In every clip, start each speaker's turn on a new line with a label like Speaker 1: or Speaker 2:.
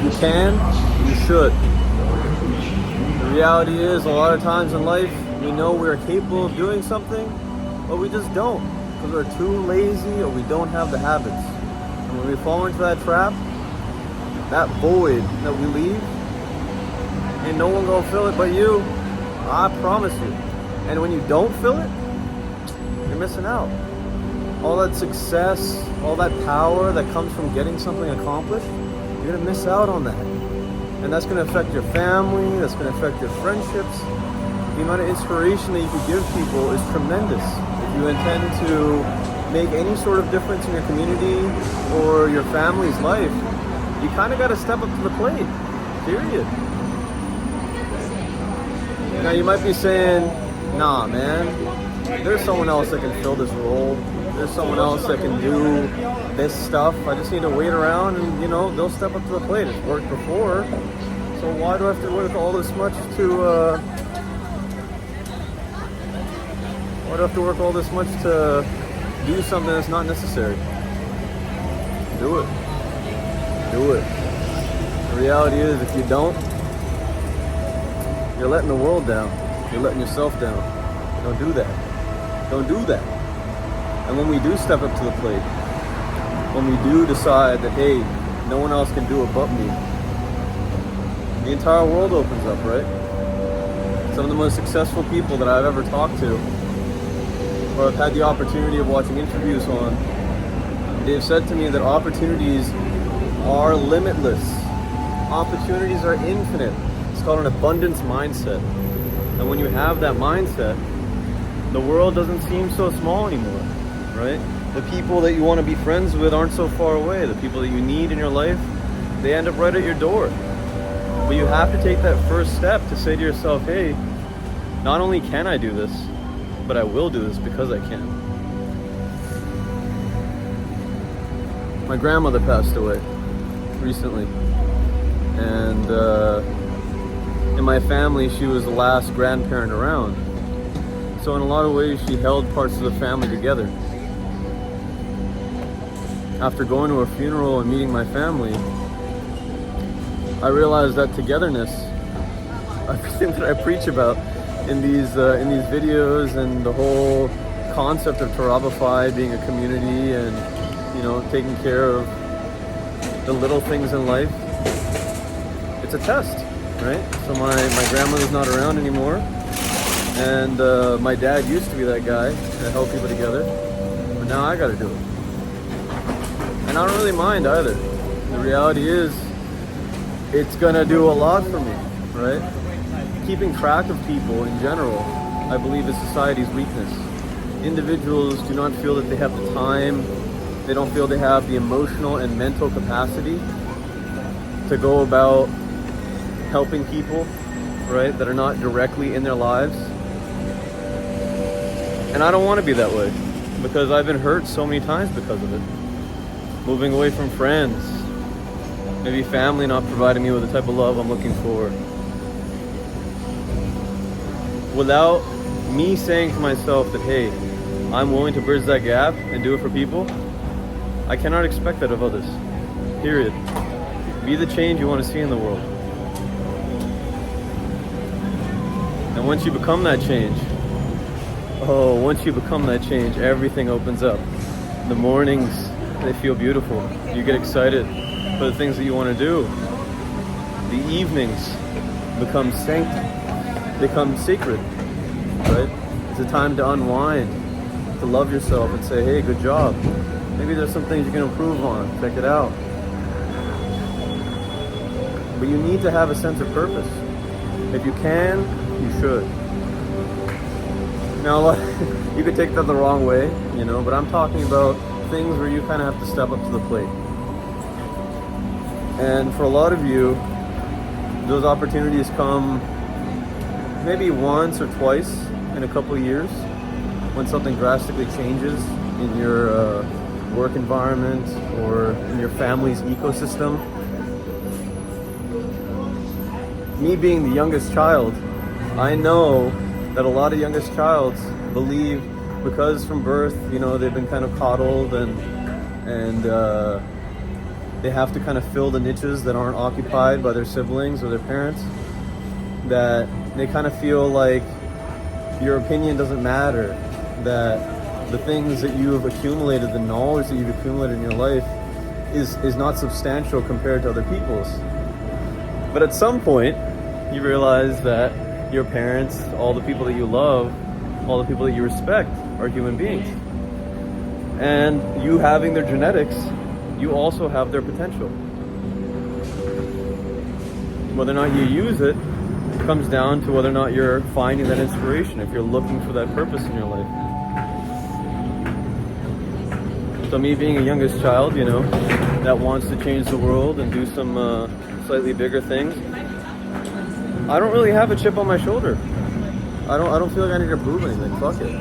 Speaker 1: If you can, you should. The reality is, a lot of times in life, we know we're capable of doing something, but we just don't, because we're too lazy or we don't have the habits. And when we fall into that trap, that void that we leave, ain't no one gonna fill it but you. I promise you. And when you don't fill it, you're missing out. All that success, all that power that comes from getting something accomplished, you're gonna miss out on that. And that's gonna affect your family, that's gonna affect your friendships. The amount of inspiration that you can give people is tremendous. If you intend to make any sort of difference in your community or your family's life, you kind of got to step up to the plate, period. Now you might be saying, nah man, there's someone else that can fill this role. There's someone else that can do this stuff. I just need to wait around and, you know, they'll step up to the plate. It's worked before. So why do I have to work all this much to, why do I have to work all this much to do something that's not necessary? Do it. Do it. The reality is, if you don't, you're letting the world down. You're letting yourself down. Don't do that. Don't do that. And when we do step up to the plate, when we do decide that, hey, no one else can do it but me, the entire world opens up, right? Some of the most successful people that I've ever talked to, or I've had the opportunity of watching interviews on, they've said to me that opportunities are limitless. Opportunities are infinite. It's called an abundance mindset. And when you have that mindset, the world doesn't seem so small anymore, right? The people that you want to be friends with aren't so far away. The people that you need in your life, they end up right at your door. But you have to take that first step to say to yourself, hey, not only can I do this, but I will do this because I can. My grandmother passed away recently, and in my family she was the last grandparent around, so in a lot of ways she held parts of the family together. After going to her funeral and meeting my family, I realized that togetherness, everything that I preach about in these videos, and the whole concept of Tarabafai being a community and, you know, taking care of the little things in life, it's a test, right? So my grandmother's not around anymore, and my dad used to be that guy that held people together, but now I gotta do it. And I don't really mind either. The reality is, it's gonna do a lot for me, right? Keeping track of people in general, I believe, is society's weakness. Individuals do not feel that they have the time, they don't feel they have the emotional and mental capacity to go about helping people, right, that are not directly in their lives. And I don't want to be that way, because I've been hurt so many times because of it. Moving away from friends, maybe family not providing me with the type of love I'm looking for. Without me saying to myself that, hey, I'm willing to bridge that gap and do it for people, I cannot expect that of others. Period. Be the change you want to see in the world. And once you become that change, everything opens up. The mornings, they feel beautiful. You get excited for the things that you want to do. The evenings become sacred, right? It's a time to unwind, to love yourself and say, hey, good job. Maybe there's some things you can improve on. Check it out. But you need to have a sense of purpose. If you can, you should. Now, you could take that the wrong way, you know, but I'm talking about things where you kind of have to step up to the plate. And for a lot of you, those opportunities come maybe once or twice in a couple of years, when something drastically changes in your work environment or in your family's ecosystem. Me being the youngest child, I know that a lot of youngest childs believe, because from birth, you know, they've been kind of coddled and they have to kind of fill the niches that aren't occupied by their siblings or their parents, that they kind of feel like your opinion doesn't matter, that the things that you have accumulated, the knowledge that you've accumulated in your life is not substantial compared to other people's. But at some point, you realize that your parents, all the people that you love, all the people that you respect are human beings. And you having their genetics, you also have their potential. Whether or not you use it comes down to whether or not you're finding that inspiration, if you're looking for that purpose in your life. So me being a youngest child, you know, that wants to change the world and do some slightly bigger things, I don't really have a chip on my shoulder. I don't feel like I need to prove anything. Fuck it.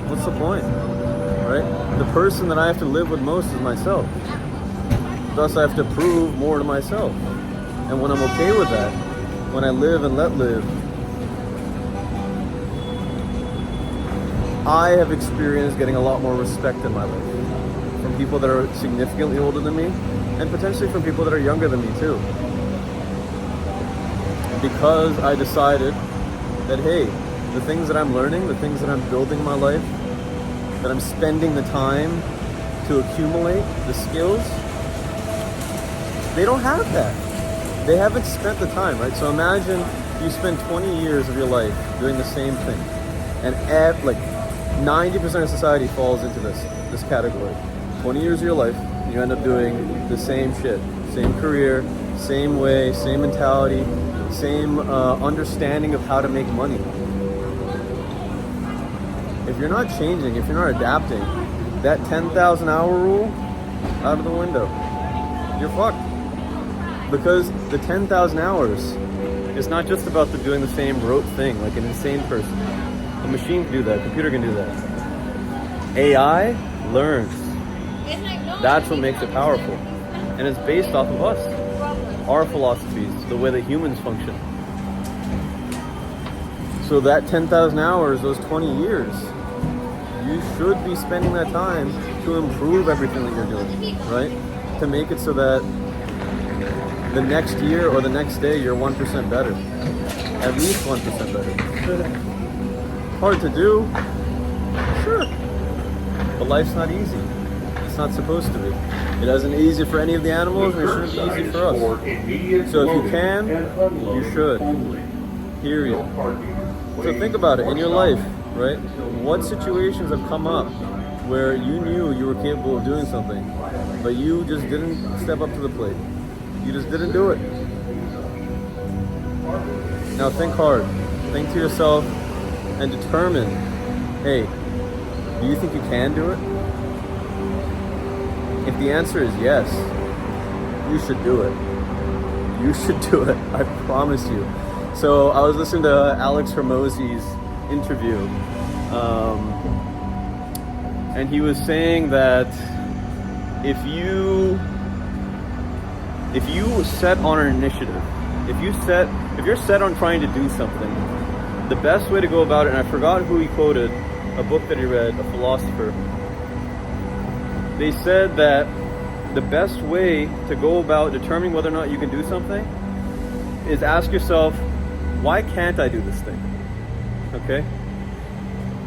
Speaker 1: What's the point? Right? The person that I have to live with most is myself. Thus I have to prove more to myself. And when I'm okay with that, when I live and let live, I have experienced getting a lot more respect in my life from people that are significantly older than me, and potentially from people that are younger than me too. Because I decided that, hey, the things that I'm learning, the things that I'm building in my life, that I'm spending the time to accumulate, the skills, they don't have that. They haven't spent the time, right? So imagine you spend 20 years of your life doing the same thing, and like 90% of society falls into this category. 20 years of your life, you end up doing the same shit, same career, same way, same mentality, same understanding of how to make money. If you're not changing, if you're not adapting, that 10,000 hour rule, out of the window. You're fucked. Because the 10,000 hours is not just about doing the same rote thing, like an insane person. A machine can do that, a computer can do that. AI learns. That's what makes it powerful. And it's based off of us, our philosophies, the way that humans function. So that 10,000 hours, those 20 years, you should be spending that time to improve everything that you're doing, right? To make it so that the next year or the next day you're 1% better. At least 1% better. Hard to do, sure. But life's not easy. It's not supposed to be. It isn't easy for any of the animals, and it shouldn't be easy for us. So if you can, you should. Period. So think about it in your life, right? What situations have come up where you knew you were capable of doing something, but you just didn't step up to the plate? You just didn't do it. Now think hard. Think to yourself and determine, hey, do you think you can do it? If the answer is yes, you should do it. You should do it. I promise you. So I was listening to Alex Hormozy's interview, and he was saying that if you set on an initiative, if you're set on trying to do something, the best way to go about it, and I forgot who he quoted, a book that he read, a philosopher, they said that the best way to go about determining whether or not you can do something is ask yourself, why can't I do this thing? Okay?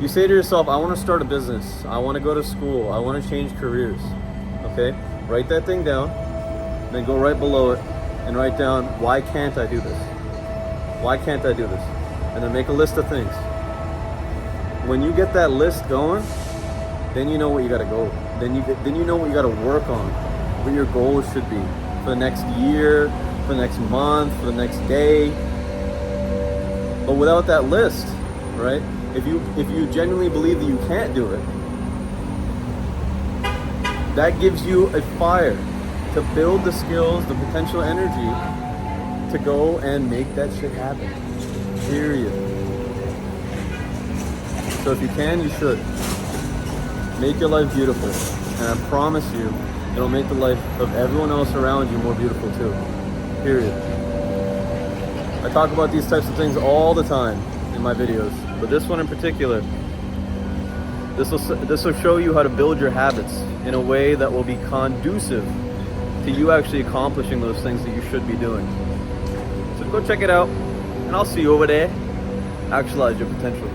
Speaker 1: You say to yourself, I want to start a business, I want to go to school, I want to change careers. Okay? Write that thing down, then go right below it and write down, why can't I do this? Why can't I do this? And then make a list of things. When you get that list going, then you know what you got to go. Then you know what you got to work on, what your goals should be for the next year, for the next month, for the next day. But without that list, right? If you genuinely believe that you can't do it, that gives you a fire to build the skills, the potential energy to go and make that shit happen. Period. So if you can, you should. Make your life beautiful. And I promise you, it'll make the life of everyone else around you more beautiful too. Period. I talk about these types of things all the time in my videos, but this one in particular, this will show you how to build your habits in a way that will be conducive to you actually accomplishing those things that you should be doing. So go check it out, and I'll see you over there. Actualize your potential.